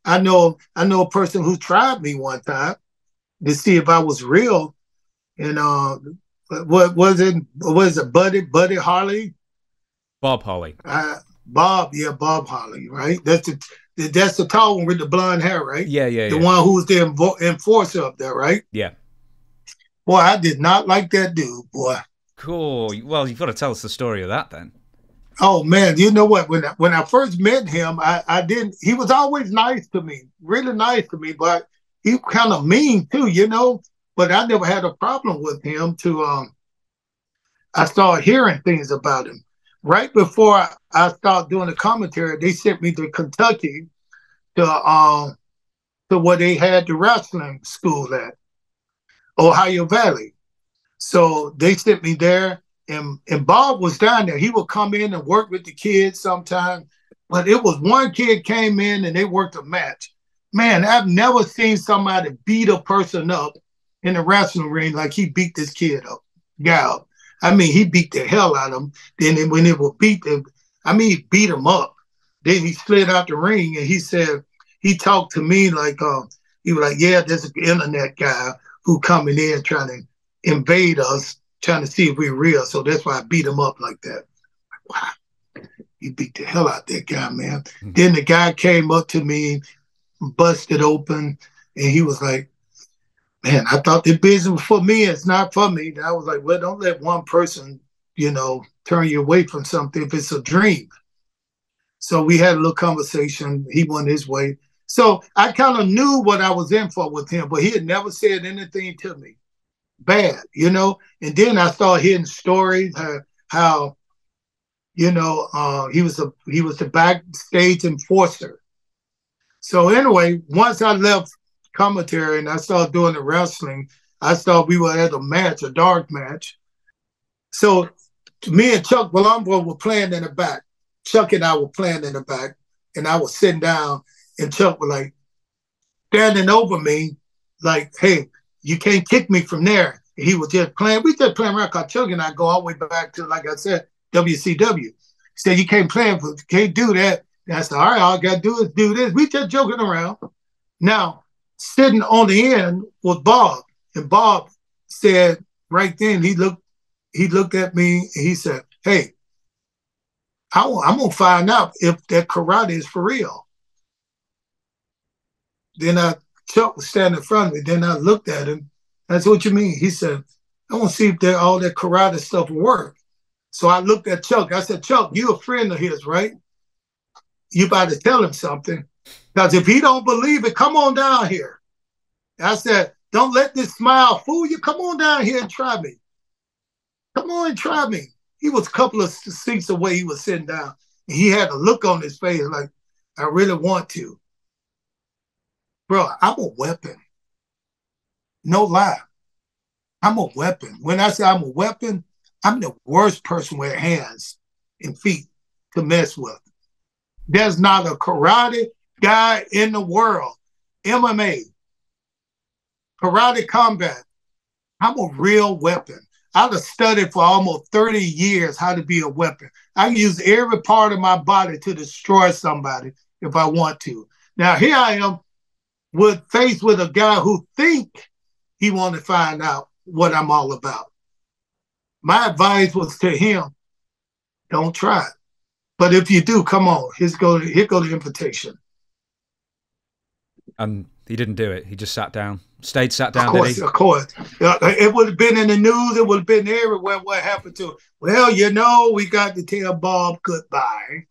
I know a person who tried me one time to see if I was real. And what was it? Was it Buddy Harley? Bob Holly. Bob, yeah, Bob Harley, right? That's the tall one with the blonde hair, right? Yeah, yeah, The yeah. one who was the enforcer up there, right? Yeah. Boy, I did not like that dude, boy. Cool. Well, you've got to tell us the story of that then. Oh man, you know what? When I first met him, I didn't. He was always nice to me, really nice to me, but he kind of mean too, you know. But I never had a problem with him. I started hearing things about him. Right before I started doing the commentary, they sent me to Kentucky to where they had the wrestling school at Ohio Valley. So they sent me there, and Bob was down there. He would come in and work with the kids sometimes. But it was one kid came in and they worked a match. Man, I've never seen somebody beat a person up in the wrestling ring like he beat this kid up, guy up. I mean, he beat the hell out of him. Then when it would beat him, I mean, he beat him up. Then he slid out the ring and he said, he talked to me like, he was like, yeah, there's an internet guy who coming in trying to invade us, trying to see if we're real. So that's why I beat him up like that. Wow. He beat the hell out that guy, man. Mm-hmm. Then the guy came up to me, busted open, and he was like, man, I thought the business was for me. It's not for me. And I was like, well, don't let one person, you know, turn you away from something if it's a dream. So we had a little conversation. He went his way. So I kind of knew what I was in for with him, but he had never said anything to me bad, you know. And then I started hearing stories how you know, he was the backstage enforcer. So anyway, once I left commentary and I started doing the wrestling, we were at a match, a dark match. So me and Chuck Palumbo were playing in the back. Chuck and I were playing in the back, and I was sitting down, and Chuck was like standing over me, like, hey, you can't kick me from there. And he was just playing. We just playing around because Chuck and I go all the way back to, like I said, WCW. He said, you can't do that. And I said, all right, all I got to do is do this. We just joking around. Now, sitting on the end was Bob. And Bob said right then, he looked at me and he said, hey, I'm going to find out if that karate is for real. Then Chuck was standing in front of me. Then I looked at him. I said, what you mean? He said, I want to see if all that karate stuff will work. So I looked at Chuck. I said, Chuck, you a friend of his, right? You about to tell him something. Because if he don't believe it, come on down here. I said, don't let this smile fool you. Come on down here and try me. Come on and try me. He was a couple of seats away. He was sitting down. And he had a look on his face like, I really want to. Bro, I'm a weapon. No lie. I'm a weapon. When I say I'm a weapon, I'm the worst person with hands and feet to mess with. There's not a karate guy in the world, MMA, karate combat. I'm a real weapon. I've studied for almost 30 years how to be a weapon. I can use every part of my body to destroy somebody if I want to. Now, here I am faced with a guy who think he want to find out what I'm all about. My advice was to him, don't try it. But if you do, come on, here go the invitation. And he didn't do it. He just sat down. Sat down, did he? Of course. It would have been in the news. It would have been everywhere what happened to him. Well, you know, we got to tell Bob goodbye.